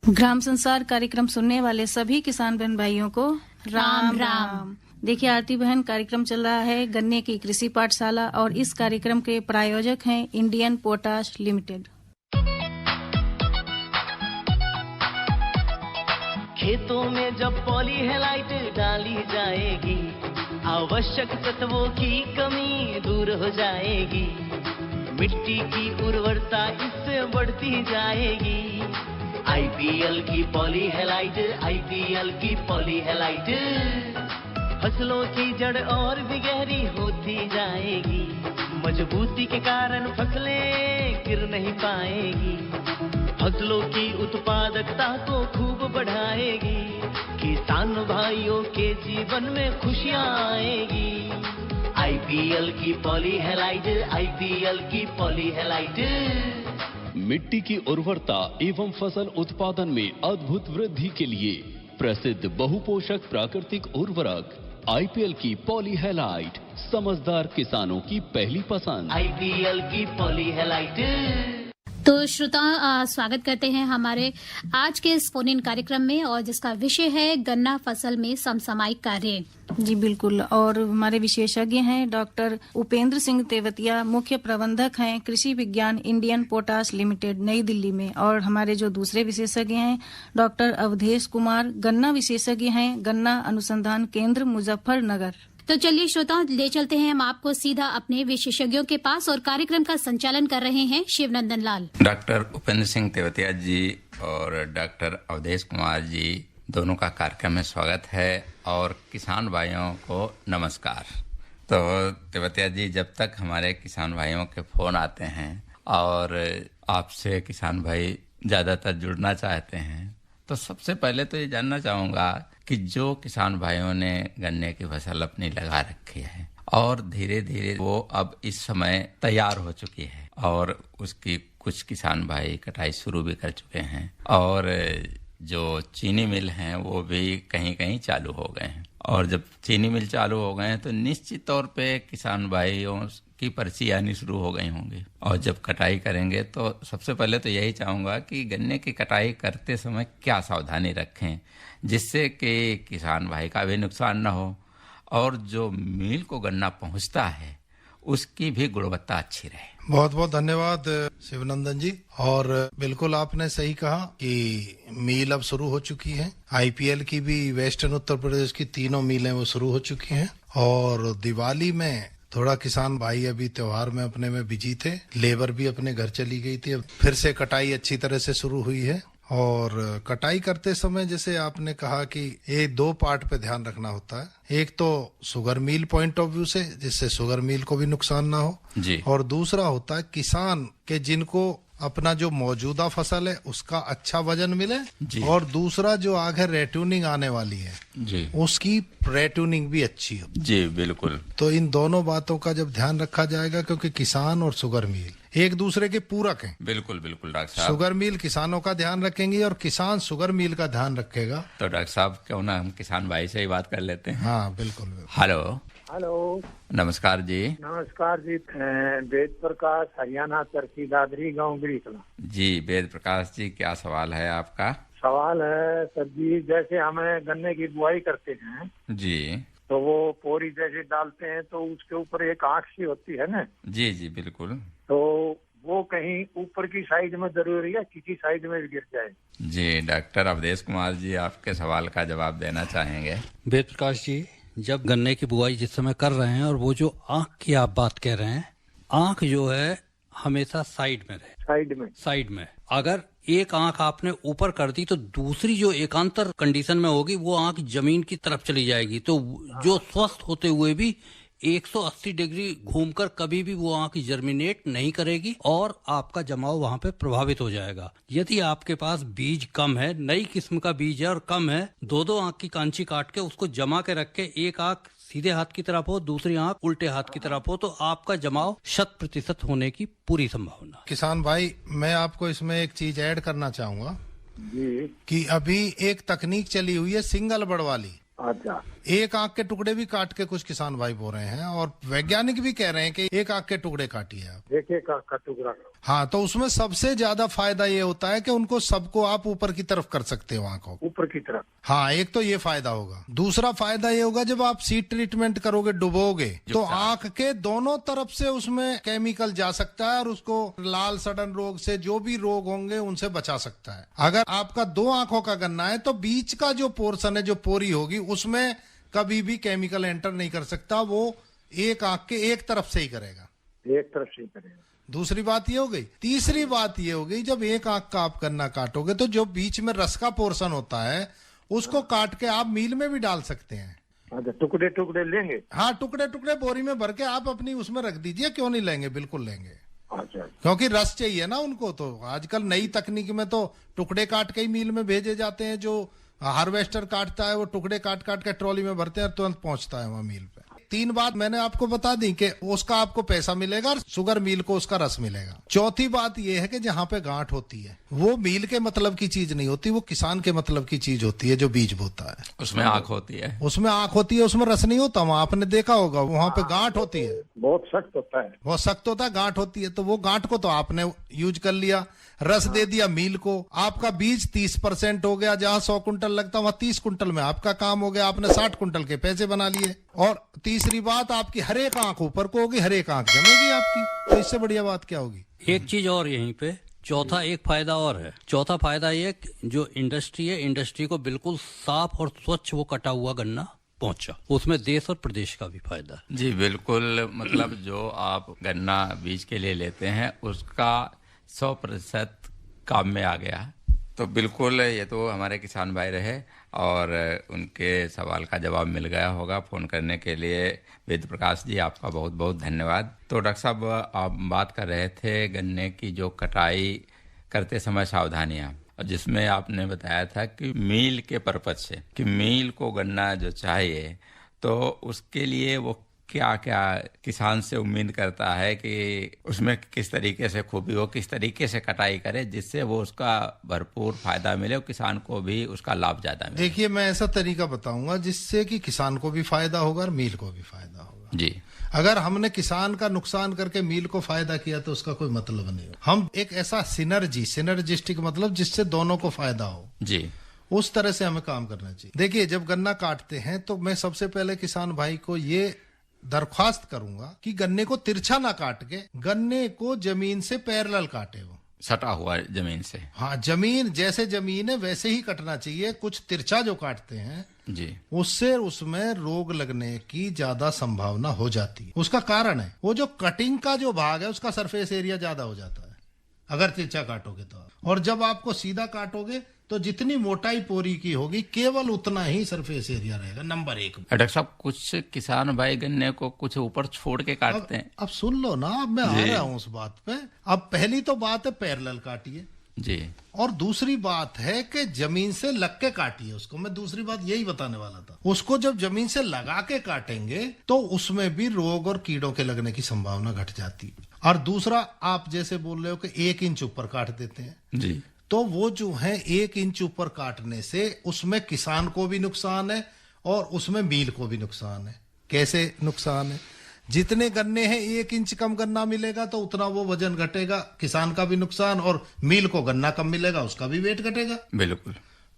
ग्राम संसार कार्यक्रम सुनने वाले सभी किसान बहन भाइयों को राम राम। देखिए आरती बहन, कार्यक्रम चल रहा है गन्ने की कृषि पाठशाला और इस कार्यक्रम के प्रायोजक हैं इंडियन पोटाश लिमिटेड। खेतों में जब पॉली हेलाइट डाली जाएगी, आवश्यक तत्वों की कमी दूर हो जाएगी, मिट्टी की उर्वरता इससे बढ़ती जाएगी। आईपीएल की पॉली हेलाइट, आईपीएल की पॉली हेलाइट फसलों की जड़ और भी गहरी होती जाएगी, मजबूती के कारण फसलें गिर नहीं पाएगी, फसलों की उत्पादकता को खूब बढ़ाएगी, किसान भाइयों के जीवन में खुशियां आएगी। आईपीएल की पॉली हेलाइट, आईपीएल की पॉली हेलाइट मिट्टी की उर्वरता एवं फसल उत्पादन में अद्भुत वृद्धि के लिए प्रसिद्ध बहुपोषक प्राकृतिक उर्वरक आईपीएल की पॉली हेलाइट समझदार किसानों की पहली पसंद। आईपीएल की पॉली हेलाइट। तो श्रोता, स्वागत करते हैं हमारे आज के इस फोन इन कार्यक्रम में, और जिसका विषय है गन्ना फसल में समसामयिक कार्य। जी बिल्कुल, और हमारे विशेषज्ञ हैं डॉक्टर उपेंद्र सिंह तेवतिया, मुख्य प्रबंधक हैं कृषि विज्ञान इंडियन पोटाश लिमिटेड नई दिल्ली में, और हमारे जो दूसरे विशेषज्ञ हैं डॉक्टर अवधेश कुमार, गन्ना विशेषज्ञ हैं गन्ना अनुसंधान केंद्र मुजफ्फरनगर। तो चलिए श्रोताओं, ले चलते हैं हम आपको सीधा अपने विशेषज्ञों के पास, और कार्यक्रम का संचालन कर रहे हैं शिवनंदन लाल। डॉक्टर उपेंद्र सिंह तेवतिया जी और डॉक्टर अवधेश कुमार जी दोनों का कार्यक्रम में स्वागत है, और किसान भाइयों को नमस्कार। तो तेवतिया जी, जब तक हमारे किसान भाइयों के फोन आते हैं और आपसे किसान भाई ज्यादातर जुड़ना चाहते हैं, तो सबसे पहले तो ये जानना चाहूंगा कि जो किसान भाइयों ने गन्ने की फसल अपनी लगा रखी है और धीरे धीरे वो अब इस समय तैयार हो चुकी है, और उसकी कुछ किसान भाई कटाई शुरू भी कर चुके हैं, और जो चीनी मिल हैं वो भी कहीं कहीं चालू हो गए हैं, और जब चीनी मिल चालू हो गए हैं तो निश्चित तौर पे किसान भाइयों की पर्ची आनी शुरू हो गई होंगी, और जब कटाई करेंगे तो सबसे पहले तो यही चाहूंगा कि गन्ने की कटाई करते समय क्या सावधानी रखें जिससे कि किसान भाई का भी नुकसान न हो, और जो मिल को गन्ना पहुंचता है उसकी भी गुणवत्ता अच्छी रहे। बहुत बहुत धन्यवाद शिवनंदन जी। और बिल्कुल आपने सही कहा कि मील अब शुरू हो चुकी है। आईपीएल की भी वेस्टर्न उत्तर प्रदेश की तीनों मीलें वो शुरू हो चुकी हैं, और दिवाली में थोड़ा किसान भाई अभी त्योहार में अपने में बिजी थे, लेबर भी अपने घर चली गई थी, अब फिर से कटाई अच्छी तरह से शुरू हुई है। और कटाई करते समय जैसे आपने कहा कि ये दो पार्ट पे ध्यान रखना होता है, एक तो sugar mill point of view से जिससे शुगर मिल को भी नुकसान ना हो जी, और दूसरा होता है किसान के जिनको अपना जो मौजूदा फसल है उसका अच्छा वजन मिले, और दूसरा जो आगे रेट्यूनिंग आने वाली है जी, उसकी रेट्यूनिंग भी अच्छी हो। जी बिल्कुल। तो इन दोनों बातों का जब ध्यान रखा जाएगा, क्योंकि किसान और शुगर मिल एक दूसरे के पूरक हैं। बिल्कुल बिल्कुल डॉक्टर साहब, शुगर मिल किसानों का ध्यान रखेंगे और किसान शुगर मिल का ध्यान रखेगा। तो डॉक्टर साहब क्यों ना हम किसान भाई से ही बात कर लेते हैं। हाँ बिल्कुल। हेलो हेलो, नमस्कार जी। नमस्कार जी। वेद प्रकाश, हरियाणा, तरकी दादरी गाँव गिरीकला। जी वेद प्रकाश जी, क्या सवाल है आपका? सवाल है सर जी, जैसे हमें गन्ने की बुआई करते हैं जी, तो वो पोरी जैसे डालते हैं तो उसके ऊपर एक आँख सी होती है ना। जी जी बिल्कुल। तो वो कहीं ऊपर की साइड में जरूरी है, किसी साइड में गिर जाए? जी डॉक्टर अवधेश कुमार जी आपके सवाल का जवाब देना चाहेंगे। वेद प्रकाश जी, जब गन्ने की बुआई जिस समय कर रहे हैं, और वो जो आंख की आप बात कह रहे हैं, आंख जो है हमेशा साइड में रहे। साइड में अगर एक आंख आपने ऊपर कर दी तो दूसरी जो एकांतर कंडीशन में होगी वो आंख जमीन की तरफ चली जाएगी, तो जो स्वस्थ होते हुए भी 180 डिग्री घूमकर कभी भी वो आंख जर्मिनेट नहीं करेगी, और आपका जमाव वहां पे प्रभावित हो जाएगा। यदि आपके पास बीज कम है, नई किस्म का बीज है और कम है, दो आंख की कांची काट के उसको जमा के रख के एक आंख सीधे हाथ की तरफ हो, दूसरी आंख उल्टे हाथ की तरफ हो, तो आपका जमाव 100% होने की पूरी संभावना। किसान भाई, मैं आपको इसमें एक चीज ऐड करना चाहूंगा कि अभी एक तकनीक चली हुई है सिंगल बड़ वाली, अच्छा, एक आंख के टुकड़े भी काट के कुछ किसान भाई बोल रहे हैं, और वैज्ञानिक भी कह रहे हैं कि एक आंख के टुकड़े काटिए आप। एक आंख का टुकड़ा। हाँ, तो उसमें सबसे ज्यादा फायदा ये होता है कि उनको सबको आप ऊपर की तरफ कर सकते हो, आंखों ऊपर की तरफ। हाँ, एक तो ये फायदा होगा। दूसरा फायदा ये होगा, जब आप सीड ट्रीटमेंट करोगे, डुबोगे, तो आंख के दोनों तरफ से उसमें केमिकल जा सकता है और उसको लाल सड़न रोग से, जो भी रोग होंगे, उनसे बचा सकता है। अगर आपका 2 आंखों का गन्ना है तो बीच का जो पोर्शन है, जो पोरी होगी, उसमें कभी भी केमिकल एंटर नहीं कर सकता। वो एक आंख के एक तरफ से ही करेगा, एक तरफ से ही करेगा। दूसरी बात ये हो गई। तीसरी बात ये हो गई, जब एक आंख का आप गन्ना काटोगे तो जो बीच में रस का पोर्शन होता है उसको काट के आप मील में भी डाल सकते हैं। अच्छा, टुकड़े टुकड़े लेंगे? हाँ, टुकड़े टुकड़े बोरी में भर के आप अपनी उसमें रख दीजिए। क्यों नहीं लेंगे, बिल्कुल लेंगे। अच्छा, क्योंकि रस चाहिए ना उनको। तो आजकल नई तकनीक में तो टुकड़े काट के ही मील में भेजे जाते हैं। जो हार्वेस्टर काटता है वो टुकड़े काट काट के ट्रॉली में भरते हैं, तुरंत पहुंचता है वहां मील पे। 3 बात मैंने आपको बता दी कि उसका आपको पैसा मिलेगा और शुगर मिल को उसका रस मिलेगा। चौथी बात यह है कि जहाँ पे गांठ होती है वो मील के मतलब की चीज नहीं होती, वो किसान के मतलब की चीज होती है, जो बीज बोता है। उसमें आंख होती है, उसमें आंख होती है, उसमें रस नहीं होता। वहां आपने देखा होगा, वहां पे गांठ होती है, बहुत सख्त होता है, बहुत सख्त होता है, गांठ होती है। तो वो गांठ को तो आपने यूज कर लिया, रस दे दिया मील को। आपका बीज 30% हो गया, जहां 100 कुंटल लगता वहां 30 कुंटल में आपका काम हो गया, आपने 60 कुंटल के पैसे बना लिए। और तीसरी बात, आपकी हर एक आंख ऊपर को होगी, हर एक आंख जमेगी आपकी। तो इससे बढ़िया बात क्या होगी। एक चीज और यहीं पे चौथा एक फायदा और है। चौथा फायदा ये जो इंडस्ट्री है, इंडस्ट्री को बिल्कुल साफ और स्वच्छ वो कटा हुआ गन्ना पहुंचा, उसमें देश और प्रदेश का भी फायदा। जी बिल्कुल, मतलब जो आप गन्ना बीज के लिए लेते हैं उसका 100% काम में आ गया। तो बिल्कुल ये तो हमारे किसान भाई रहे और उनके सवाल का जवाब मिल गया होगा। फोन करने के लिए वेद प्रकाश जी आपका बहुत बहुत धन्यवाद। तो डॉक्टर साहब, आप बात कर रहे थे गन्ने की जो कटाई करते समय सावधानियां, और जिसमें आपने बताया था कि मील के पर्पज से, कि मील को गन्ना जो चाहिए तो उसके लिए वो क्या क्या किसान से उम्मीद करता है कि उसमें किस तरीके से खूबी हो, किस तरीके से कटाई करे जिससे वो उसका भरपूर फायदा मिले और किसान को भी उसका लाभ ज्यादा मिले। देखिए, मैं ऐसा तरीका बताऊंगा जिससे कि किसान को भी फायदा होगा और मील को भी फायदा होगा। जी, अगर हमने किसान का नुकसान करके मील को फायदा किया तो उसका कोई मतलब नहीं। हम एक ऐसा सिनर्जिस्टिक मतलब जिससे दोनों को फायदा हो, जी, उस तरह से हमें काम करना चाहिए। देखिए, जब गन्ना काटते हैं तो मैं सबसे पहले किसान भाई को ये दरख्वास्त करूंगा कि गन्ने को तिरछा ना काट के गन्ने को जमीन से पैरेलल काटे, वो सटा हुआ जमीन से। हाँ, जमीन जैसे जमीन है वैसे ही कटना चाहिए। कुछ तिरछा जो काटते हैं जी, उससे उसमें रोग लगने की ज्यादा संभावना हो जाती है। उसका कारण है वो जो कटिंग का जो भाग है उसका सरफेस एरिया ज्यादा हो जाता है अगर तिरछा काटोगे तो। और जब आपको सीधा काटोगे तो जितनी मोटाई पोरी की होगी केवल उतना ही सरफेस एरिया रहेगा। नंबर 1। डॉक्टर साहब, कुछ किसान भाई गन्ने को कुछ ऊपर छोड़ के काटते हैं। अब सुन लो ना, अब मैं आ रहा हूँ उस बात पे। अब पहली तो बात है पैरेलल काटिए जी, और दूसरी बात है कि जमीन से लग के काटिए उसको। मैं दूसरी बात यही बताने वाला था। उसको जब जमीन से लगा के काटेंगे तो उसमें भी रोग और कीड़ों के लगने की संभावना घट जाती है। और दूसरा, आप जैसे बोल रहे हो कि 1 इंच ऊपर काट देते हैं जी, तो वो जो है 1 इंच ऊपर काटने से उसमें किसान को भी नुकसान है और उसमें मील को भी नुकसान है। कैसे नुकसान है? जितने गन्ने हैं 1 इंच कम गन्ना मिलेगा तो उतना वो वजन घटेगा, किसान का भी नुकसान, और मील को गन्ना कम मिलेगा, उसका भी वेट घटेगा। बिल्कुल,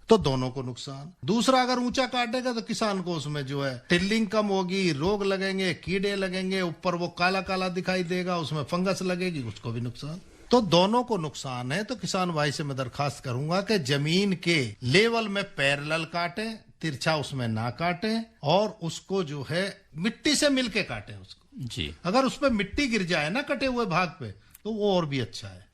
तो दोनों को नुकसान। दूसरा, अगर ऊंचा काटेगा तो किसान को उसमें जो है टिल्लिंग कम होगी, रोग लगेंगे, कीड़े लगेंगे, ऊपर वो काला काला दिखाई देगा, उसमें फंगस लगेगी, उसको भी नुकसान। तो दोनों को नुकसान है। तो किसान भाई से मैं दरखास्त करूंगा कि जमीन के लेवल में पैरेलल काटे, तिरछा उसमें ना काटे, और उसको जो है मिट्टी से मिलके काटे उसको जी। अगर उस पर मिट्टी गिर जाए ना कटे हुए भाग पे तो वो और भी अच्छा है,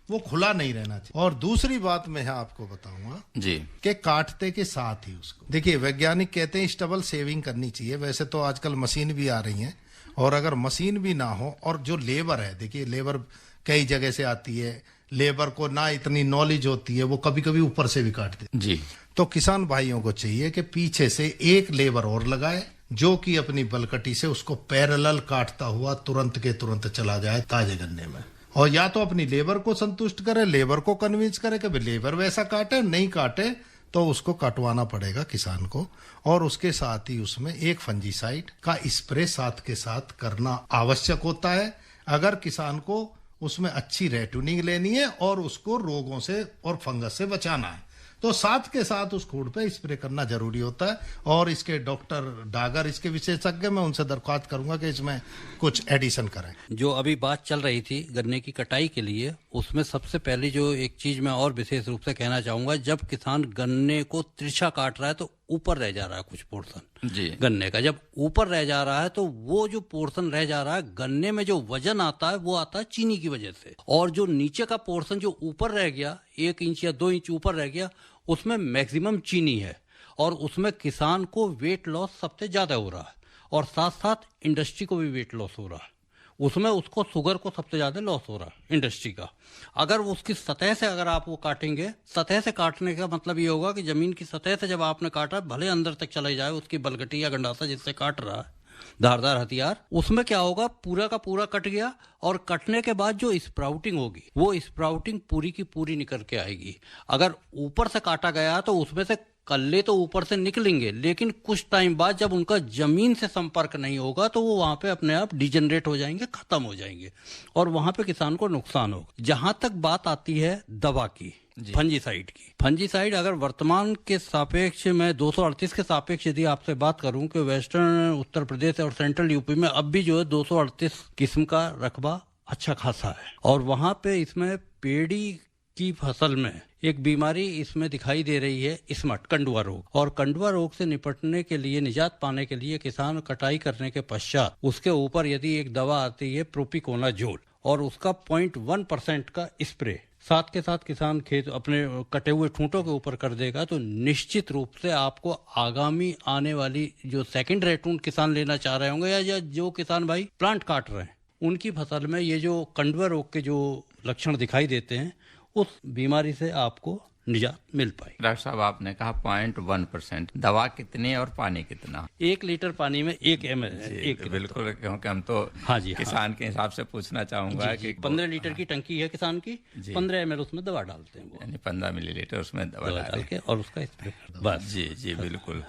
वो खुला नहीं रहना चाहिए। और दूसरी बात मैं आपको बताऊंगा जी कि काटते के साथ ही उसको, देखिए वैज्ञानिक कहते हैं स्टबल सेविंग करनी चाहिए। वैसे तो आजकल मशीन भी आ रही है, और अगर मशीन भी ना हो और जो लेबर है, देखिए लेबर कई जगह से आती है, लेबर को ना इतनी नॉलेज होती है, वो कभी कभी ऊपर से भी काटते जी। तो किसान भाइयों को चाहिए कि पीछे से एक लेबर और लगाए जो कि अपनी बलकटी से उसको पैरेलल काटता हुआ तुरंत के तुरंत चला जाए ताजे गन्ने में। और या तो अपनी लेबर को संतुष्ट करे, लेबर को कन्विंस करे कि लेबर वैसा काटे, नहीं काटे तो उसको कटवाना पड़ेगा किसान को, और उसके साथ ही उसमें एक फंजीसाइड का स्प्रे साथ के साथ करना आवश्यक होता है, अगर किसान को उसमें अच्छी रेटूनिंग लेनी है और उसको रोगों से और फंगस से बचाना है। तो साथ के साथ उस खूड़ पे स्प्रे करना जरूरी होता है। और इसके डॉक्टर डागर इसके विशेषज्ञ, मैं उनसे दरख्वास्त करूंगा कि इसमें कुछ एडिशन करें। जो अभी बात चल रही थी गन्ने की कटाई के लिए, उसमें सबसे पहले जो एक चीज मैं और विशेष रूप से कहना चाहूंगा, जब किसान गन्ने को तिरछा काट रहा है तो ऊपर रह जा रहा है कुछ पोर्शन जी गन्ने का, जब ऊपर रह जा रहा है तो वो जो पोर्शन रह जा रहा है, गन्ने में जो वजन आता है वो आता है चीनी की वजह से, और जो नीचे का पोर्शन जो ऊपर रह गया 1 इंच या 2 इंच ऊपर रह गया, उसमें मैक्सिमम चीनी है और उसमें किसान को वेट लॉस सबसे ज्यादा हो रहा है और साथ साथ इंडस्ट्री को भी वेट लॉस हो रहा है। उसमें उसको शुगर को सबसे ज्यादा लॉस हो रहा है इंडस्ट्री का। अगर उसकी सतह से अगर आप वो काटेंगे, सतह से काटने का मतलब ये होगा कि जमीन की सतह से जब आपने काटा, भले अंदर तक चले जाए उसकी बलगटी या गंडासा जिससे काट रहा है धारदार हथियार, उसमें क्या होगा, पूरा का पूरा कट गया और कटने के बाद जो स्प्राउटिंग होगी वो स्प्राउटिंग पूरी की पूरी निकल के आएगी। अगर ऊपर से काटा गया तो उसमें से कल्ले तो ऊपर से निकलेंगे, लेकिन कुछ टाइम बाद जब उनका जमीन से संपर्क नहीं होगा तो वो वहां पे अपने आप डिजेनरेट हो जाएंगे, खत्म हो जाएंगे और वहां पे किसान को नुकसान होगा। जहां तक बात आती है दवा की, फंजीसाइड की, फंजीसाइड अगर वर्तमान के सापेक्ष में 238 के सापेक्ष यदि आपसे बात करूं कि वेस्टर्न उत्तर प्रदेश और सेंट्रल यूपी में अब भी जो है 238 किस्म का रकबा अच्छा खासा है, और वहां पे इसमें पेड़ी की फसल में एक बीमारी इसमें दिखाई दे रही है, स्मट कंडुआ रोग, और कंडुआ रोग से निपटने के लिए, निजात पाने के लिए किसान कटाई करने के पश्चात उसके ऊपर यदि एक दवा आती है प्रोपिकोनाजोल और उसका 0.1% का स्प्रे साथ के साथ किसान खेत अपने कटे हुए ठूंठों के ऊपर कर देगा, तो निश्चित रूप से आपको आगामी आने वाली जो सेकंड रेटून किसान लेना चाह रहे होंगे या जो किसान भाई प्लांट काट रहे हैं, उनकी फसल में ये जो कंडुआ रोग के जो लक्षण दिखाई देते हैं, उस बीमारी से आपको निजात मिल पाई। डॉक्टर साहब, आपने कहा 0.1%, दवा कितनी और पानी कितना? 1 लीटर पानी में 1 ml। बिल्कुल, क्योंकि हम तो किसान के हिसाब से पूछना चाहूंगा कि 15 लीटर की टंकी है किसान की, 15 ml उसमें दवा डालते हैं, यानी 15 मिलीलीटर उसमें दवा डाल के और उसका स्प्रे बस। जी बिल्कुल।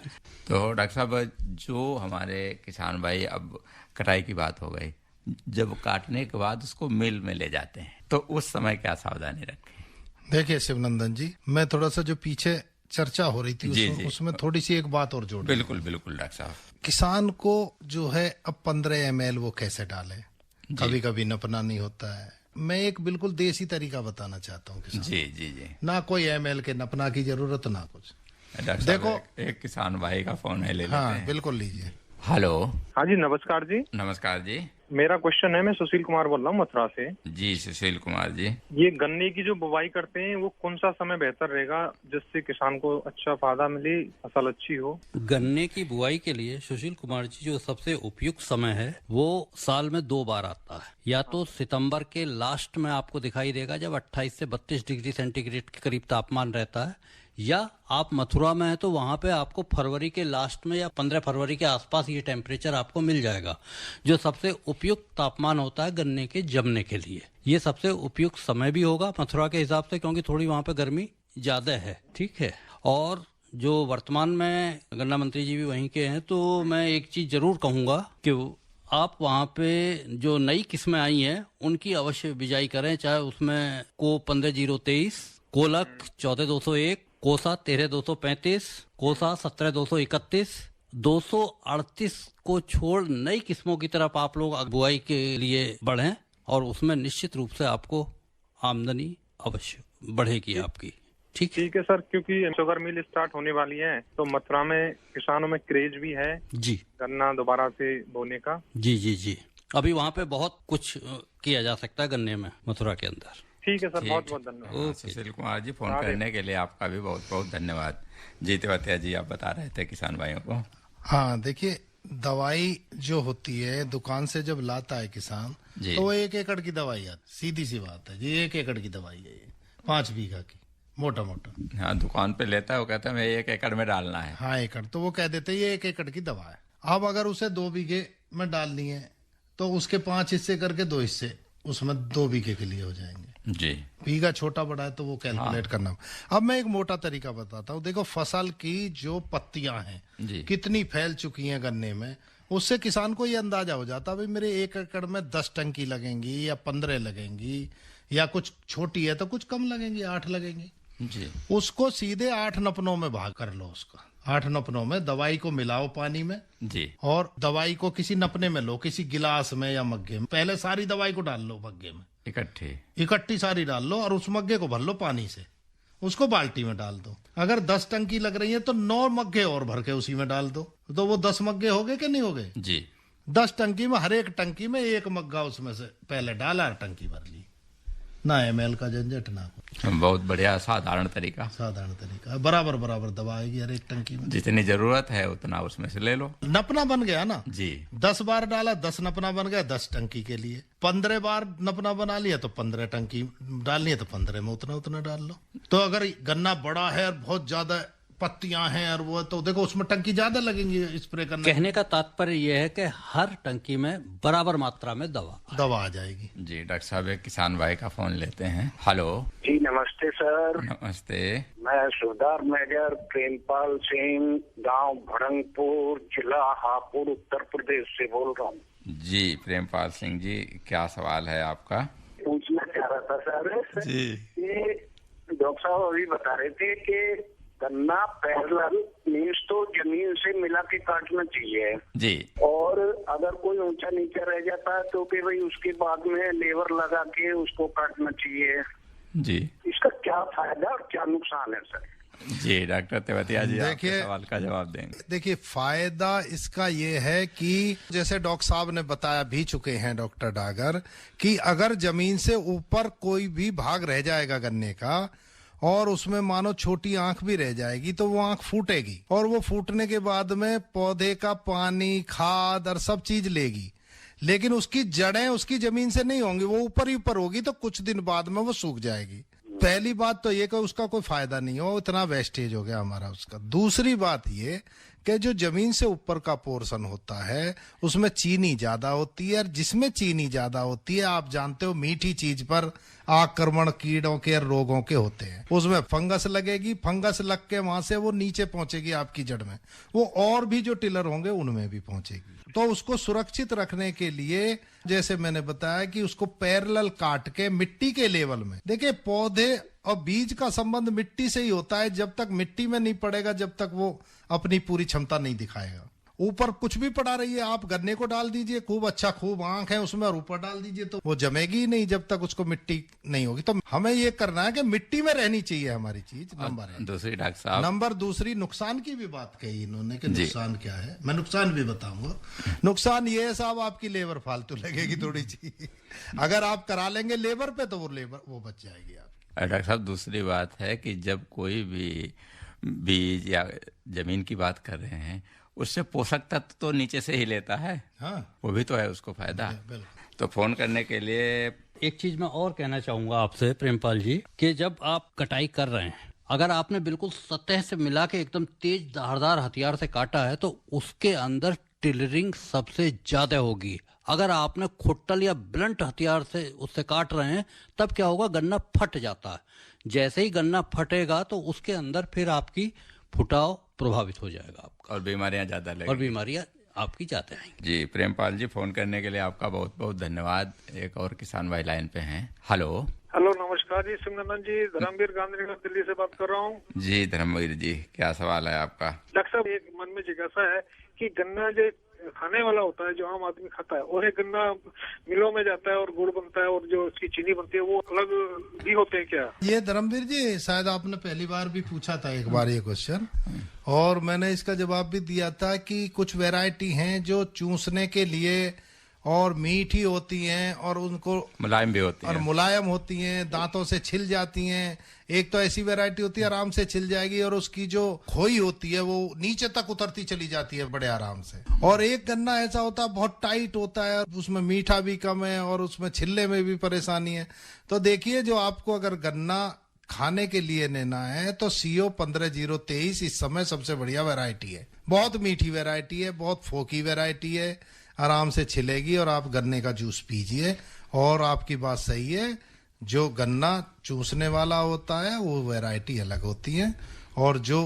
तो डॉक्टर साहब, जो हमारे किसान भाई, अब कटाई की बात हो गई, जब काटने के बाद उसको मिल में ले जाते हैं तो उस समय क्या सावधानी रखें? देखिए शिवनंदन जी, मैं थोड़ा सा जो पीछे चर्चा हो रही थी उसमें थोड़ी सी एक बात और जोड़। बिल्कुल डॉक्टर साहब, किसान को जो है अब 15 ml वो कैसे डाले, कभी कभी नपना नहीं होता है। मैं एक बिल्कुल देसी तरीका बताना चाहता हूँ किसान। जी ना कोई ml के नपना की जरूरत, ना कुछ। देखो, एक किसान भाई का फोन है, ले लेते हैं। बिल्कुल लीजिए। हेलो। हाँ जी, नमस्कार जी। नमस्कार जी। मेरा क्वेश्चन है, मैं सुशील कुमार बोल रहा हूँ मथुरा से। जी सुशील कुमार जी, ये गन्ने की जो बुवाई करते हैं वो कौन सा समय बेहतर रहेगा जिससे किसान को अच्छा फायदा मिले, फसल अच्छी हो? गन्ने की बुआई के लिए सुशील कुमार जी जो सबसे उपयुक्त समय है वो साल में 2 बार आता है। या तो सितंबर के लास्ट में आपको दिखाई देगा जब 28 से 32 डिग्री सेंटीग्रेड के करीब तापमान रहता है, या आप मथुरा में है तो वहां पे आपको फरवरी के लास्ट में या 15 फरवरी के आसपास ये टेम्परेचर आपको मिल जाएगा, जो सबसे उपयुक्त तापमान होता है गन्ने के जमने के लिए। ये सबसे उपयुक्त समय भी होगा मथुरा के हिसाब से, क्योंकि थोड़ी वहां पे गर्मी ज्यादा है, ठीक है। और जो वर्तमान में गन्ना मंत्री जी भी वहीं के हैं, तो मैं एक चीज जरूर कहूंगा कि आप वहाँ पे जो नई किस्में आई हैं उनकी अवश्य बिजाई करें, चाहे उसमें को 15023, कोलक 14201, कोसा 13235, कोसा 17231, 238 को छोड़ नई किस्मों की तरफ आप लोग बुआई के लिए बढ़ें और उसमें निश्चित रूप से आपको आमदनी अवश्य बढ़ेगी आपकी। ठीक है सर, क्योंकि शुगर मिल स्टार्ट होने वाली है तो मथुरा में किसानों में क्रेज भी है जी गन्ना दोबारा से बोने का। जी अभी वहाँ पे बहुत कुछ किया जा सकता है गन्ने में मथुरा के अंदर। ठीक है सर, बहुत बहुत धन्यवाद। सुशील कुमार जी, फोन करने के लिए आपका भी बहुत बहुत धन्यवाद। जी तेवतिया जी, आप बता रहे थे किसान भाइयों को। हाँ, देखिए, दवाई जो होती है दुकान से जब लाता है किसान तो वो 1 एकड़ की दवाई आती, सीधी सी बात है जी, 1 एकड़ की दवाई है ये, 5 बीघा की, मोटा। हाँ, दुकान पे लेता है, वो कहता है मैं 1 एकड़ में डालना है। हाँ, एकड़, तो वो कह देते हैं ये 1 एकड़ की दवा है। अब अगर उसे 2 बीघे में डालनी है तो उसके 5 हिस्से करके 2 हिस्से उसमें 2 बीघे के लिए हो जाएंगे जी। बीघा छोटा बड़ा है तो वो कैलकुलेट करना। अब मैं एक मोटा तरीका बताता हूँ। देखो फसल की जो पत्तियां हैं कितनी फैल चुकी हैं गन्ने में, उससे किसान को ये अंदाजा हो जाता है भाई मेरे 1 एकड़ में 10 टंकी लगेंगी या 15 लगेंगी, या कुछ छोटी है तो कुछ कम लगेंगी, 8 लगेंगी जी। उसको सीधे 8 नपनों में भाग कर लो। उसका 8 नपनों में दवाई को मिलाओ पानी में जी, और दवाई को किसी नपने में लो, किसी गिलास में या मग्गे में। पहले सारी दवाई को डाल लो मग्गे में, इकट्ठी सारी डाल लो और उस मग्गे को भर लो पानी से, उसको बाल्टी में डाल दो। अगर 10 टंकी लग रही है तो 9 मग्गे और भर के उसी में डाल दो, तो वो 10 मग्गे हो गए कि नहीं हो गए जी। 10 टंकी में हर एक टंकी में 1 मग्गा उसमें से पहले डाला, टंकी भर ली, ना ML का झंझट ना कुछ। बहुत बढ़िया साधारण तरीका बराबर बराबर दवा आएगी हर एक टंकी में, जितनी जरूरत है उतना उसमें से ले लो। नपना बन गया ना जी। 10 बार डाला 10 नपना बन गया 10 टंकी के लिए। 15 बार नपना बना लिया तो 15 टंकी डालनी है तो 15 में उतना डाल लो। तो अगर गन्ना बड़ा है और बहुत ज्यादा पत्तियां हैं और वो, तो देखो उसमें टंकी ज्यादा लगेंगी स्प्रे करने। कहने का तात्पर्य यह है कि हर टंकी में बराबर मात्रा में दवा आ जाएगी जी। डॉक्टर साहब एक किसान भाई का फोन लेते हैं। हेलो जी, नमस्ते सर। नमस्ते। मैं सरदार मेजर प्रेमपाल सिंह, गांव भड़ंगपुर, जिला हापुड़, उत्तर प्रदेश से बोल रहा हूँ। जी प्रेमपाल सिंह जी, क्या सवाल है आपका? पूछना चाह रहा था सर जी। ये डॉक्टर साहब अभी बता रहे थे कि गन्ना पैरेलल मीन्स तो जमीन से मिला के काटना चाहिए जी, और अगर कोई ऊंचा नीचा रह जाता है तो फिर भाई उसके बाद में लेबर लगा के उसको काटना चाहिए जी। इसका क्या फायदा और क्या नुकसान है सर? जी डॉक्टर तेवतिया जी आपके सवाल का जवाब देंगे। देखिए फायदा इसका ये है कि जैसे डॉक्टर साहब ने बताया भी चुके हैं डॉक्टर डागर, कि अगर जमीन से ऊपर कोई भी भाग रह जाएगा गन्ने का और उसमें मानो छोटी आंख भी रह जाएगी तो वो आंख फूटेगी, और वो फूटने के बाद में पौधे का पानी, खाद और सब चीज लेगी, लेकिन उसकी जड़ें उसकी जमीन से नहीं होंगी, वो ऊपर ही ऊपर होगी, तो कुछ दिन बाद में वो सूख जाएगी। पहली बात तो ये कि उसका कोई फायदा नहीं हो, इतना वेस्टेज हो गया हमारा उसका। दूसरी बात ये कि जो जमीन से ऊपर का पोर्शन होता है उसमें चीनी ज्यादा होती है, और जिसमें चीनी ज्यादा होती है आप जानते हो मीठी चीज पर आक्रमण कीड़ों के रोगों के होते हैं, उसमें फंगस लगेगी, फंगस लग के वहां से वो नीचे पहुंचेगी आपकी जड़ में, वो और भी जो टिलर होंगे उनमें भी पहुंचेगी। तो उसको सुरक्षित रखने के लिए जैसे मैंने बताया कि उसको पैरेलल काट के मिट्टी के लेवल में, देखिए पौधे और बीज का संबंध मिट्टी से ही होता है, जब तक मिट्टी में नहीं पड़ेगा जब तक वो अपनी पूरी क्षमता नहीं दिखाएगा। ऊपर कुछ भी पड़ा रही है, आप गन्ने को डाल दीजिए खूब अच्छा, खूब आंख है उसमें, और ऊपर डाल दीजिए तो वो जमेगी ही नहीं जब तक उसको मिट्टी नहीं होगी। तो हमें ये करना है कि मिट्टी में रहनी चाहिए हमारी चीज, नंबर 1। दूसरी डॉक्टर साहब, नंबर दूसरी नुकसान की भी बात कही इन्होंने कि नुकसान क्या है, मैं नुकसान भी बताऊंगा। नुकसान ये है साहब, आपकी लेबर फालतू लगेगी थोड़ी सी, अगर आप करा लेंगे लेबर पे तो वो लेबर वो बच जाएगी आप। डॉक्टर साहब दूसरी बात है कि जब कोई भी बीज या जमीन की बात कर रहे हैं उससे पोषक तत्व तो नीचे से ही लेता है। हाँ, वो भी तो है उसको फायदा। तो फोन करने के लिए एक चीज मैं और कहना चाहूंगा आपसे प्रेमपाल जी, कि जब आप कटाई कर रहे हैं, अगर आपने बिल्कुल सतह से मिला के एकदम तेज धारदार हथियार से काटा है तो उसके अंदर टिलरिंग सबसे ज्यादा होगी। अगर आपने खुट्टल या ब्लंट हथियार से उससे काट रहे हैं तब क्या होगा, गन्ना फट जाता है। जैसे ही गन्ना फटेगा तो उसके अंदर फिर आपकी फुटाव प्रभावित हो जाएगा आपका, और बीमारियां ज्यादा लगेंगी, और बीमारियां आपकी ज्यादा आएंगी। जी प्रेमपाल जी, फोन करने के लिए आपका बहुत बहुत धन्यवाद। एक और किसान भाई लाइन पे हैं। हेलो नमस्कार जी, सिमरन जी, धर्मवीर गांधीनगर दिल्ली से बात कर रहा हूँ। जी धर्मवीर जी, क्या सवाल है आपका? डॉक्टर साहब, एक मन में जिज्ञासा है कि गन्ना जो खाने वाला होता है, जो आम आदमी खाता है, और एक गन्ना मिलों में जाता है और गुड़ बनता है और जो उसकी चीनी बनती है, वो अलग भी होते हैं क्या? ये धर्मवीर जी शायद आपने पहली बार भी पूछा था एक बार ये क्वेश्चन, और मैंने इसका जवाब भी दिया था कि कुछ वैरायटी हैं जो चूसने के लिए और मीठी होती हैं और उनको मुलायम भी होती हैं, और मुलायम होती हैं, दांतों से छिल जाती हैं। एक तो ऐसी वैरायटी होती है आराम से छिल जाएगी, और उसकी जो खोई होती है वो नीचे तक उतरती चली जाती है बड़े आराम से। और एक गन्ना ऐसा होता है बहुत टाइट होता है, उसमें मीठा भी कम है और उसमें छिलने में भी परेशानी है। तो देखिए, जो आपको अगर गन्ना खाने के लिए लेना है तो CO 15023 इस समय सबसे बढ़िया वैरायटी है। बहुत मीठी वैरायटी है, बहुत फोकी वैरायटी है, आराम से छिलेगी और आप गन्ने का जूस पीजिए। और आपकी बात सही है, जो गन्ना चूसने वाला होता है वो वैरायटी अलग होती है, और जो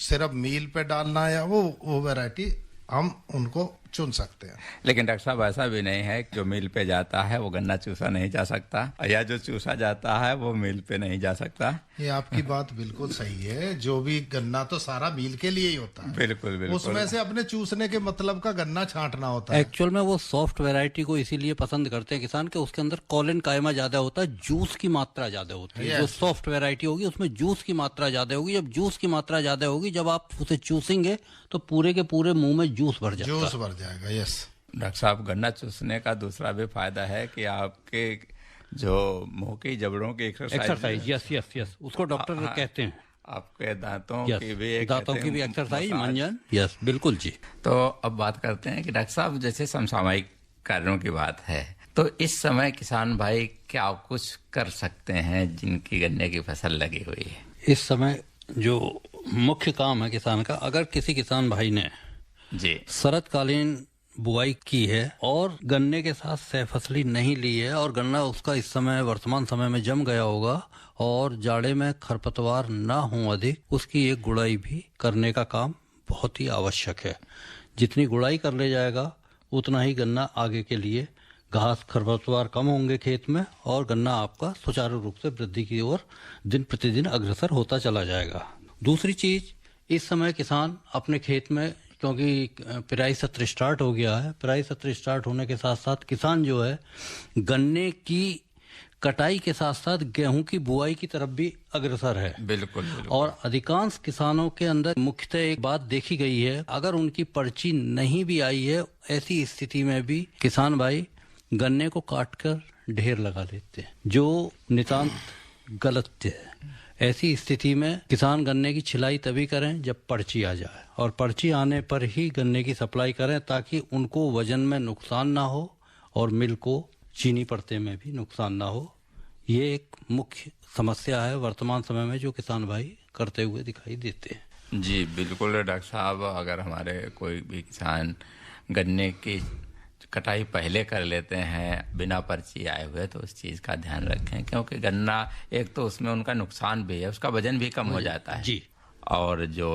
सिर्फ मील पे डालना है वो वैरायटी हम उनको चुन सकते हैं। लेकिन डॉक्टर साहब ऐसा भी नहीं है कि जो मिल पे जाता है वो गन्ना चूसा नहीं जा सकता, या जो चूसा जाता है वो मिल पे नहीं जा सकता। ये आपकी बात बिल्कुल सही है। जो भी गन्ना तो सारा मील के लिए ही होता है। बिल्कुल बिल्कुल। उसमें से अपने चूसने के मतलब का गन्ना छांटना होता है। एक्चुअल में वो सॉफ्ट वैरायटी को इसीलिए पसंद करते हैं किसान के उसके अंदर कॉलिन कायमा ज्यादा होता है, जूस की मात्रा ज्यादा होती है। जो सॉफ्ट वैरायटी होगी उसमें जूस की मात्रा ज्यादा होगी। जब जूस की मात्रा ज्यादा होगी, जब आप उसे चूसेंगे तो पूरे के पूरे मुंह में जूस भर जाएगा। जूस भर जाएगा, यस। डॉक्टर साहब, गन्ना चूसने का दूसरा भी फायदा है कि आपके जो मुंह की जबड़ों की एक्सरसाइज, यस, उसको डॉक्टर कहते हैं। आपके दांतों की भी एक्सरसाइज, मंजन, यस, बिल्कुल जी। तो अब बात करते हैं कि डॉक्टर साहब, जैसे समसामयिक कार्यों की बात है, तो इस समय किसान भाई क्या कुछ कर सकते हैं जिनकी गन्ने की फसल लगी हुई है? इस समय जो मुख्य काम है किसान का, अगर किसी किसान भाई ने जी शरतकालीन बुआई की है और गन्ने के साथ सह फसली नहीं ली है, और गन्ना उसका इस समय वर्तमान समय में जम गया होगा और जाड़े में खरपतवार ना हो अधिक, उसकी एक गुड़ाई भी करने का काम बहुत ही आवश्यक है। जितनी गुड़ाई कर ले जाएगा उतना ही गन्ना आगे के लिए, घास खरपतवार कम होंगे खेत में और गन्ना आपका सुचारू रूप से वृद्धि की ओर दिन प्रतिदिन अग्रसर होता चला जाएगा। दूसरी चीज, इस समय किसान अपने खेत में, क्योंकि पिराई सत्र स्टार्ट हो गया है, पिराई सत्र स्टार्ट होने के साथ साथ किसान जो है गन्ने की कटाई के साथ साथ गेहूं की बुआई की तरफ भी अग्रसर है। बिल्कुल। और अधिकांश किसानों के अंदर मुख्यतः एक बात देखी गई है, अगर उनकी पर्ची नहीं भी आई है, ऐसी स्थिति में भी किसान भाई गन्ने को काट कर ढेर लगा लेते हैं, जो नितांत गलत है। ऐसी स्थिति में किसान गन्ने की छिलाई तभी करें जब पर्ची आ जाए, और पर्ची आने पर ही गन्ने की सप्लाई करें, ताकि उनको वजन में नुकसान ना हो और मिल को चीनी पड़ते में भी नुकसान ना हो। ये एक मुख्य समस्या है वर्तमान समय में जो किसान भाई करते हुए दिखाई देते हैं। जी बिल्कुल डॉक्टर साहब, अगर हमारे कोई भी किसान गन्ने की कटाई पहले कर लेते हैं बिना पर्ची आए हुए, तो उस चीज का ध्यान रखें, क्योंकि गन्ना एक तो उसमें उनका नुकसान भी है, उसका वजन भी कम हो जाता है जी। और जो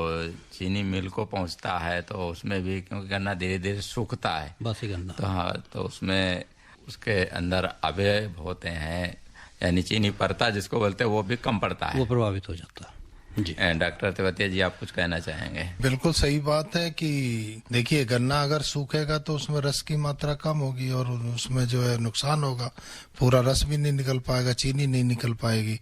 चीनी मिल को पहुंचता है तो उसमें भी, क्योंकि गन्ना धीरे धीरे सूखता है, बासी गन्ना, तो हाँ, तो उसमें उसके अंदर अवयव होते हैं, यानी चीनी परता जिसको बोलते हैं, वो भी कम पड़ता है, वो प्रभावित हो जाता है जी। डॉक्टर तेवतिया जी, आप कुछ कहना चाहेंगे? बिल्कुल सही बात है कि देखिए, गन्ना अगर सूखेगा तो उसमें रस की मात्रा कम होगी और उसमें जो है नुकसान होगा, पूरा रस भी नहीं निकल पाएगा, चीनी नहीं निकल पाएगी,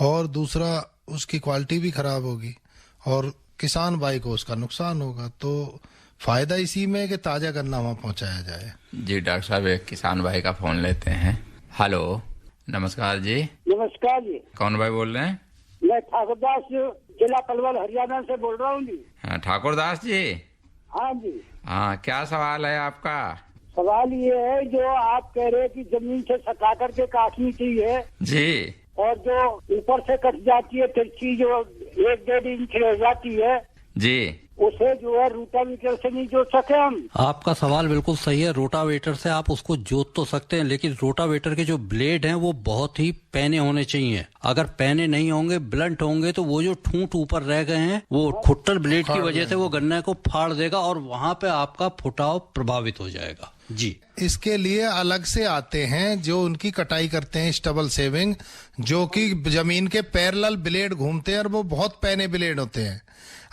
और दूसरा उसकी क्वालिटी भी खराब होगी और किसान भाई को उसका नुकसान होगा। तो फायदा इसी में है कि ताजा गन्ना वहाँ पहुँचाया जाए। जी डॉक्टर साहब, एक किसान भाई का फोन लेते हैं। हेलो, नमस्कार जी। नमस्कार जी। कौन भाई बोल रहे हैं? मैं ठाकुरदास, जिला पलवल, हरियाणा से बोल रहा हूँ जी। हाँ, ठाकुरदास जी। हाँ जी। हाँ, क्या सवाल है आपका? सवाल ये है, जो आप कह रहे हैं कि जमीन से सटा करके काटनी चाहिए जी, और जो ऊपर से कट जाती है तिरछी, जो 1-1.5 इंच रह जाती है जी, उसे जो है रोटावेटर से नहीं जोत सके हम? आपका सवाल बिल्कुल सही है। रोटावेटर से आप उसको जोत तो सकते हैं, लेकिन रोटावेटर के जो ब्लेड हैं वो बहुत ही पैने होने चाहिए। अगर पैने नहीं होंगे, ब्लंट होंगे, तो वो जो ठूंठ ऊपर रह गए हैं वो खुट्टर ब्लेड की वजह से वो गन्ने को फाड़ देगा और वहां पे आपका फुटाव प्रभावित हो जाएगा जी। इसके लिए अलग से आते हैं जो उनकी कटाई करते हैं, स्टबल सेविंग, जो कि जमीन के पैरेलल ब्लेड घूमते हैं और वो बहुत पैने ब्लेड होते हैं।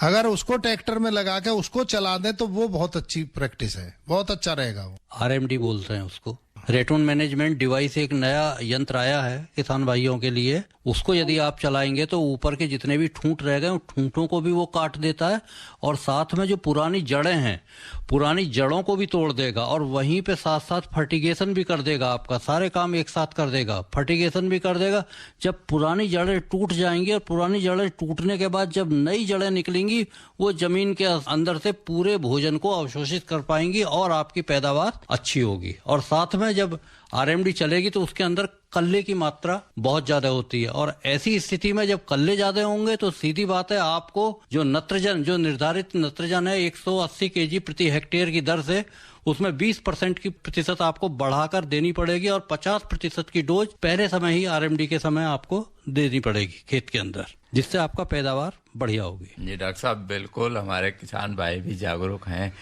अगर उसको ट्रैक्टर में लगा के उसको चला दें तो वो बहुत अच्छी प्रैक्टिस है, बहुत अच्छा रहेगा। वो RMD बोलते हैं उसको, रेटून मैनेजमेंट डिवाइस। एक नया यंत्र आया है किसान भाइयों के लिए, उसको यदि आप चलाएंगे तो ऊपर के जितने भी ठूंठ रह गए उन ठूंठों को भी वो काट देता है, और साथ में जो पुरानी जड़ें हैं, पुरानी जड़ों को भी तोड़ देगा, और वहीं पे साथ साथ फर्टिगेशन भी कर देगा। आपका सारे काम एक साथ कर देगा, फर्टिगेशन भी कर देगा। जब पुरानी जड़ें टूट जाएंगी और पुरानी जड़ें टूटने के बाद जब नई जड़ें निकलेंगी, वो जमीन के अंदर से पूरे भोजन को अवशोषित कर पाएंगी और आपकी पैदावार अच्छी होगी। और साथ में में जब आरएमडी चलेगी तो उसके अंदर कल्ले की मात्रा बहुत ज्यादा होती है, और ऐसी स्थिति में जब कल्ले ज्यादा होंगे तो सीधी बात है आपको जो नत्रजन, जो निर्धारित नत्रजन है 180 केजी प्रति हेक्टेयर की दर से, उसमें 20% की प्रतिशत आपको बढ़ाकर देनी पड़ेगी और 50% की डोज पहले समय ही आरएमडी के समय आपको देनी पड़ेगी खेत के अंदर, जिससे आपका पैदावार बढ़िया होगी। जी डॉक्टर साहब, बिल्कुल हमारे किसान भाई भी जागरूक हैं,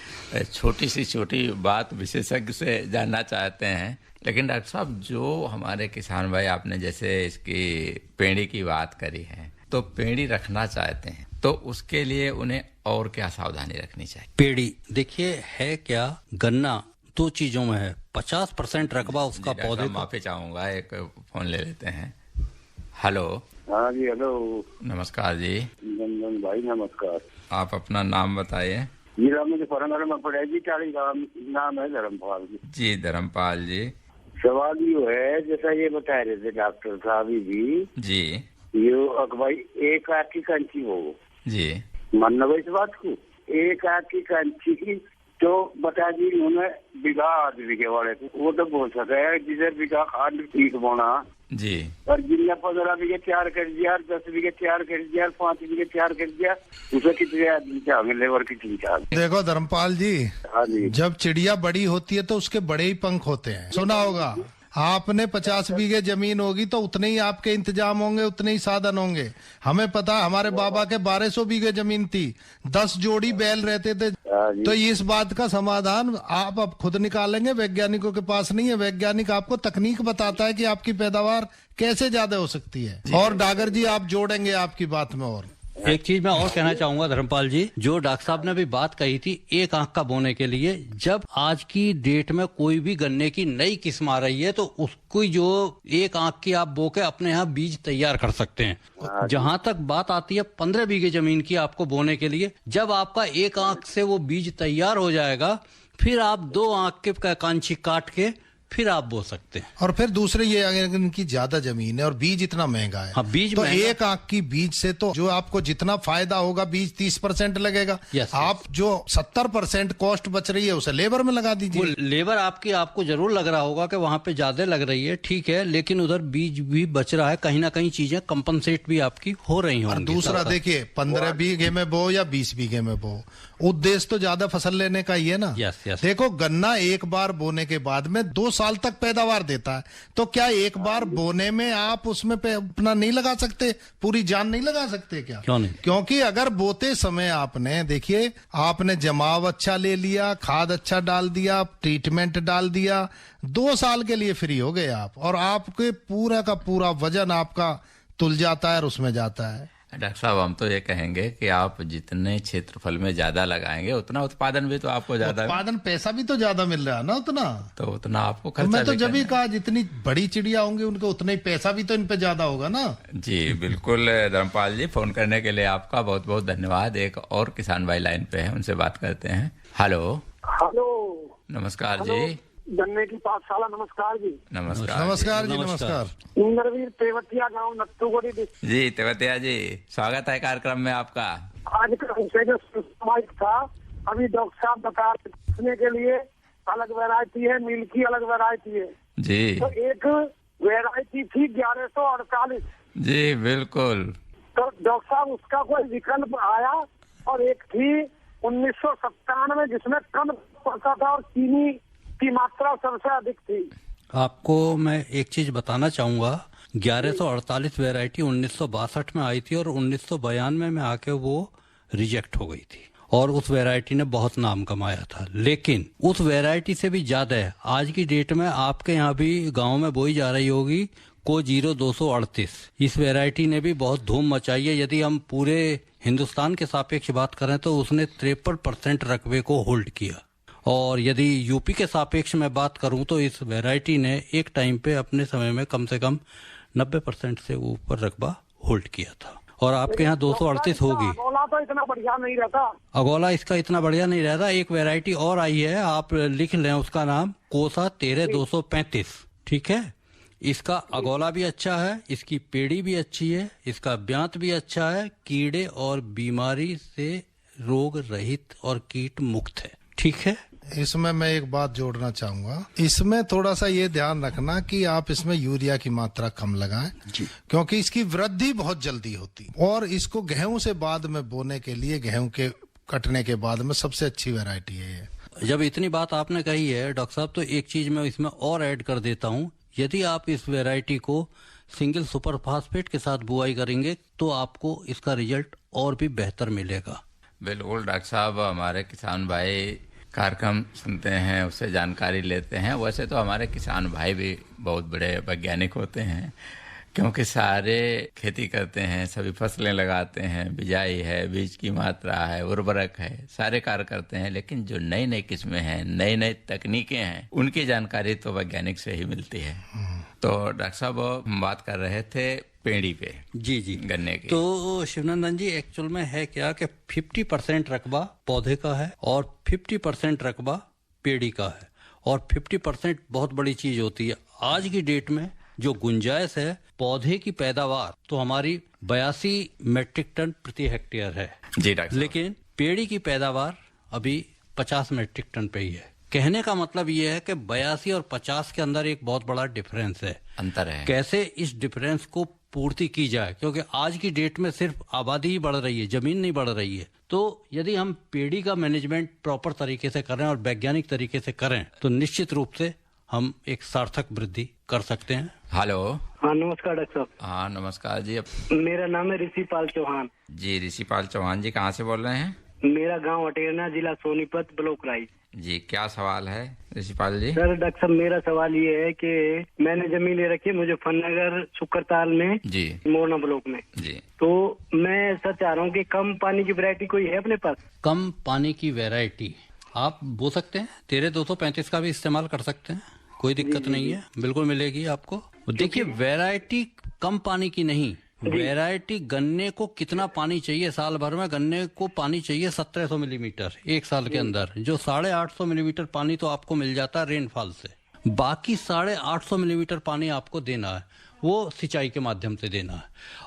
छोटी सी छोटी बात विशेषज्ञ से जानना चाहते हैं। लेकिन डॉक्टर साहब, जो हमारे किसान भाई, आपने जैसे इसकी पेड़ी की बात करी है, तो पेड़ी रखना चाहते हैं तो उसके लिए उन्हें और क्या सावधानी रखनी चाहिए? पेड़ी देखिए है क्या, गन्ना 2 चीजों में है, 50% रकबा उसका पौधे। माफी चाहूंगा, एक फोन ले लेते हैं। हेलो। हाँ जी, हेलो। नमस्कार जी। नंदन भाई नमस्कार। आप अपना नाम बताइए। मेरा मुजफ्फरनगर में पड़ा जी, टाली गाँव, नाम है धर्मपाल जी। धर्मपाल जी, सवाल ये है, जैसा ये बता रहे थे डॉक्टर साहब भी जी, ये भाई एक आँख की कंची हो जी, मानना इस बात को, एक आँख की कंची की तो बता दी उन्होंने बीघा 8 बीघे वाले को, वो तो बोल सके जिसे बीघा खाद पीक बोना जी, और जिनने 15 बीघे तैयार कर दिया, 10 बीघे तैयार कर दिया, 5 बीघे तैयार कर दिया, उसे कितने आदमी चाहिए, लेबर कितनी चाहिए? देखो धर्मपाल जी, जब चिड़िया बड़ी होती है तो उसके बड़े ही पंख होते हैं, सुना होगा आपने। 50 बीघे जमीन होगी तो उतने ही आपके इंतजाम होंगे, उतने ही साधन होंगे। हमें पता, हमारे बाबा के 1200 बीघे जमीन थी, 10 जोड़ी बैल रहते थे। तो इस बात का समाधान आप अब खुद निकालेंगे, वैज्ञानिकों के पास नहीं है। वैज्ञानिक आपको तकनीक बताता है कि आपकी पैदावार कैसे ज्यादा हो सकती है। और डागर जी आप जोड़ेंगे आपकी बात में। और एक चीज मैं और कहना चाहूंगा धर्मपाल जी, जो डॉक्टर साहब ने भी बात कही थी एक आंख का बोने के लिए, जब आज की डेट में कोई भी गन्ने की नई किस्म आ रही है तो उसको जो एक आंख की आप बो के अपने यहाँ बीज तैयार कर सकते हैं। जहां तक बात आती है 15 बीघे जमीन की आपको बोने के लिए, जब आपका एक आंख से वो बीज तैयार हो जाएगा, फिर आप 2 आंख के कांची काट के फिर आप बो सकते हैं। और फिर दूसरे ये अगर इनकी ज्यादा जमीन है और बीज इतना महंगा है, हाँ, बीज तो एक आंख की बीज से तो जो आपको जितना फायदा होगा, बीज 30% लगेगा। आप जो 70% कॉस्ट बच रही है उसे लेबर में लगा दीजिए। लेबर आपको जरूर लग रहा होगा कि वहां पे ज्यादा लग रही है, ठीक है, लेकिन उधर बीज भी बच रहा है, कहीं ना कहीं चीजें कंपनसेट भी आपकी हो रही होंगी। दूसरा देखिए, 15 बीघे में बो या 20 बीघे में बो, उद्देश्य तो ज्यादा फसल लेने का ही है ना। देखो, गन्ना एक बार बोने के बाद में 2 साल तक पैदावार देता है, तो क्या एक बार बोने में आप उसमें अपना नहीं लगा सकते, पूरी जान नहीं लगा सकते क्या? क्यों नहीं? क्योंकि अगर बोते समय आपने देखिए, आपने जमाव अच्छा ले लिया, खाद अच्छा डाल दिया, ट्रीटमेंट डाल दिया, 2 साल के लिए फ्री हो गए आप, और आपके पूरा का पूरा वजन आपका तुल जाता है और उसमें जाता है। डॉक्टर साहब, हम तो ये कहेंगे कि आप जितने क्षेत्रफल में ज्यादा लगाएंगे उतना उत्पादन भी तो आपको ज्यादा, उत्पादन पैसा भी तो ज्यादा मिल रहा है ना, उतना आपको खर्चा। मैं तो जब ही कहा जितनी बड़ी चिड़िया होंगी उनको उतना ही पैसा भी तो इन पे ज्यादा होगा ना। जी बिल्कुल। धर्मपाल जी, फोन करने के लिए आपका बहुत बहुत धन्यवाद। एक और किसान भाई लाइन पे है, उनसे बात करते हैं। हेलो। नमस्कार जी। गन्ने की पाठशाला, नमस्कार जी। नमस्कार जी। नमस्कार। इंद्रवीर तेवतिया, गाँव नत्थूगढ़ी। जी तेवतिया जी, स्वागत है कार्यक्रम में आपका। आज का विषय जो था, अभी डॉक्टर साहब बताने के लिए अलग वैरायटी है, मिल की अलग वैरायटी है जी। तो एक वैरायटी थी 1148 जी बिल्कुल। तो डॉक्टर साहब उसका कोई विकल्प आया, और एक थी 1997 जिसमें कम पड़ता था और चीनी की मात्रा सबसे अधिक थी। आपको मैं एक चीज बताना चाहूंगा, 1148 वैरायटी 1962 में आई थी और 1992 में आके वो रिजेक्ट हो गई थी, और उस वैरायटी ने बहुत नाम कमाया था। लेकिन उस वैरायटी से भी ज्यादा है आज की डेट में आपके यहाँ भी गांव में बोई जा रही होगी को 0238। इस वैरायटी ने भी बहुत धूम मचाई है। यदि हम पूरे हिंदुस्तान के सापेक्ष बात करें तो उसने 53% रकबे को होल्ड किया, और यदि यूपी के सापेक्ष में बात करूं तो इस वैरायटी ने एक टाइम पे अपने समय में कम से कम 90% से ऊपर रकबा होल्ड किया था। और आपके यहाँ 238 होगी। अगोला तो इतना बढ़िया नहीं रहता, अगोला इसका इतना बढ़िया नहीं रहता। एक वैरायटी और आई है, आप लिख लें उसका नाम, कोसा 13235, ठीक है। इसका अगोला भी अच्छा है, इसकी पेड़ी भी अच्छी है, इसका ब्यांत भी अच्छा है, कीड़े और बीमारी से रोग रहित और कीट मुक्त है, ठीक है। इसमें मैं एक बात जोड़ना चाहूंगा। इसमें थोड़ा सा ये ध्यान रखना कि आप इसमें यूरिया की मात्रा कम लगाएं, क्योंकि इसकी वृद्धि बहुत जल्दी होती और इसको गेहूं से बाद में बोने के लिए, गेहूं के कटने के बाद में सबसे अच्छी वैरायटी है ये। जब इतनी बात आपने कही है डॉक्टर साहब, तो एक चीज मैं इसमें और ऐड कर देता हूँ। यदि आप इस वैरायटी को सिंगल सुपर फास्फेट के साथ बुआई करेंगे तो आपको इसका रिजल्ट और भी बेहतर मिलेगा। बिल्कुल डॉक्टर साहब, हमारे किसान भाई कार्यक्रम सुनते हैं, उससे जानकारी लेते हैं। वैसे तो हमारे किसान भाई भी बहुत बड़े वैज्ञानिक होते हैं, क्योंकि सारे खेती करते हैं, सभी फसलें लगाते हैं, बिजाई है, बीज की मात्रा है, उर्वरक है, सारे कार्य करते हैं। लेकिन जो नई नई किस्में हैं, नई नई तकनीकें हैं, उनकी जानकारी तो वैज्ञानिक से ही मिलती है। तो डॉक्टर साहब, हम बात कर रहे थे पेड़ी पे, जी गन्ने की। तो शिवनंदन जी, एक्चुअल में है क्या कि 50% रकबा पौधे का है और 50% रकबा पेड़ी का है, और 50% बहुत बड़ी चीज होती है। आज की डेट में जो गुंजाइश है पौधे की पैदावार तो हमारी 82 मेट्रिक टन प्रति हेक्टेयर है जी डॉक्टर, लेकिन पेड़ी की पैदावार अभी 50 मेट्रिक टन पे ही है। कहने का मतलब ये है कि 82 और 50 के अंदर एक बहुत बड़ा डिफरेंस है, अंतर है। कैसे इस डिफरेंस को पूर्ति की जाए, क्योंकि आज की डेट में सिर्फ आबादी ही बढ़ रही है, जमीन नहीं बढ़ रही है। तो यदि हम पेड़ी का मैनेजमेंट प्रॉपर तरीके से करें और वैज्ञानिक तरीके से करें तो निश्चित रूप से हम एक सार्थक वृद्धि कर सकते हैं। हेलो, हाँ नमस्कार डॉक्टर साहब। हाँ नमस्कार जी। मेरा नाम है ऋषिपाल चौहान। जी ऋषिपाल चौहान जी, कहाँ से बोल रहे हैं? मेरा गांव अटेरना, जिला सोनीपत, ब्लॉक राई। जी, क्या सवाल है ऋषिपाल जी? सर डॉक्टर साहब, मेरा सवाल ये है कि मैंने जमीन ले रखी है मुजफ्फरनगर शुक्रताल में, जी मोरना ब्लॉक में जी। तो मैं सर चाह रहा हूँ कि कम पानी की वैरायटी कोई है अपने पास? कम पानी की वैरायटी आप बो सकते हैं, 13-235 का भी इस्तेमाल कर सकते हैं, कोई दिक्कत नहीं है, बिल्कुल मिलेगी आपको। देखिए, वैरायटी कम पानी की नहीं, वैरायटी गन्ने को कितना पानी चाहिए साल भर में। गन्ने को पानी चाहिए 1700 मिलीमीटर एक साल के अंदर, जो 850 मिलीमीटर पानी तो आपको मिल जाता है रेनफॉल से। बाकी 850 मिलीमीटर पानी आपको देना है, वो सिंचाई के माध्यम से देना है।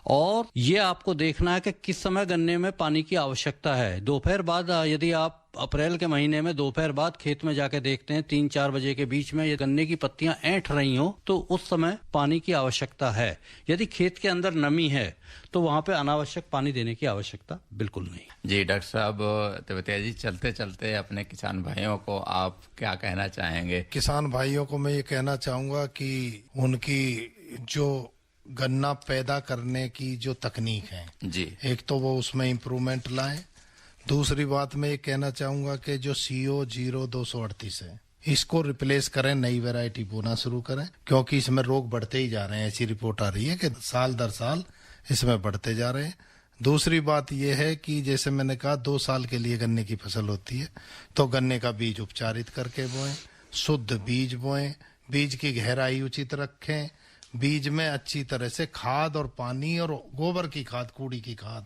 और ये आपको देखना है कि किस समय गन्ने में पानी की आवश्यकता है। दोपहर बाद, यदि आप अप्रैल के महीने में दोपहर बाद खेत में जाके देखते हैं 3-4 बजे के बीच में ये गन्ने की पत्तियां ऐंठ रही हो, तो उस समय पानी की आवश्यकता है। यदि खेत के अंदर नमी है तो वहां पे अनावश्यक पानी देने की आवश्यकता बिल्कुल नहीं। जी डॉक्टर साहब तेवतिया जी, चलते चलते अपने किसान भाइयों को आप क्या कहना चाहेंगे? किसान भाइयों को मैं ये कहना चाहूंगा कि उनकी जो गन्ना पैदा करने की जो तकनीक है जी, एक तो वो उसमें इम्प्रूवमेंट लाएं। दूसरी बात मैं ये कहना चाहूंगा कि जो CO 0238 है इसको रिप्लेस करें, नई वैरायटी बोना शुरू करें, क्योंकि इसमें रोग बढ़ते ही जा रहे हैं। ऐसी रिपोर्ट आ रही है कि साल दर साल इसमें बढ़ते जा रहे हैं। दूसरी बात यह है कि जैसे मैंने कहा 2 साल के लिए गन्ने की फसल होती है, तो गन्ने का बीज उपचारित करके बोएं, शुद्ध बीज बोएं, बीज की गहराई उचित रखें, बीज में अच्छी तरह से खाद और पानी और गोबर की खाद, कूड़ी की खाद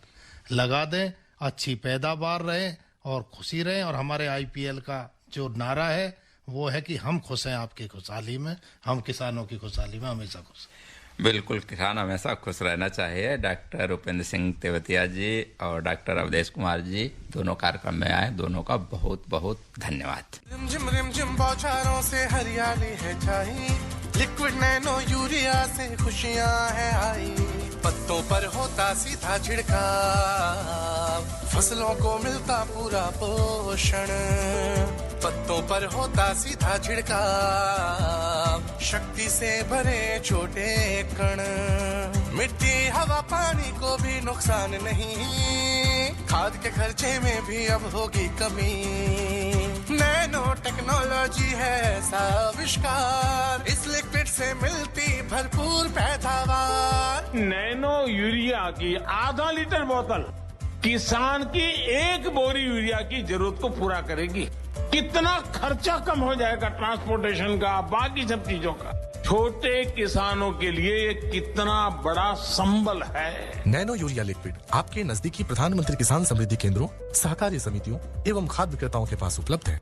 लगा दें, अच्छी पैदावार रहे और खुशी रहे। और हमारे IPL का जो नारा है वो है कि हम खुश हैं आपकी खुशहाली में, हम किसानों की खुशहाली में हमेशा खुश हैं। बिल्कुल, किसान हमेशा खुश रहना चाहिए। डॉक्टर उपेंद्र सिंह तेवतिया जी और डॉक्टर अवधेश कुमार जी दोनों कार्यक्रम में आए, दोनों का बहुत बहुत धन्यवाद। रिमझिम बौछारों से हरियाली है छाई, लिक्विड नैनो यूरिया से खुशियां है आई, पत्तों पर होता सीधा छिड़काव, फसलों को मिलता पूरा पोषण, पत्तों पर होता सीधा छिड़काव, शक्ति से भरे छोटे कण, मिट्टी हवा पानी को भी नुकसान नहीं, खाद के खर्चे में भी अब होगी कमी, नैनो टेक्नोलॉजी है ऐसा आविष्कार, इस लिक्विड से मिलती भरपूर पैदावार। नैनो यूरिया की आधा लीटर बोतल किसान की 1 बोरी यूरिया की जरूरत को पूरा करेगी। कितना खर्चा कम हो जाएगा ट्रांसपोर्टेशन का, बाकी सब चीजों का। छोटे किसानों के लिए ये कितना बड़ा संबल है। नैनो यूरिया लिक्विड आपके नजदीकी प्रधानमंत्री किसान समृद्धि केंद्रों, सहकारी समितियों एवं खाद्य विक्रेताओं के पास उपलब्ध है।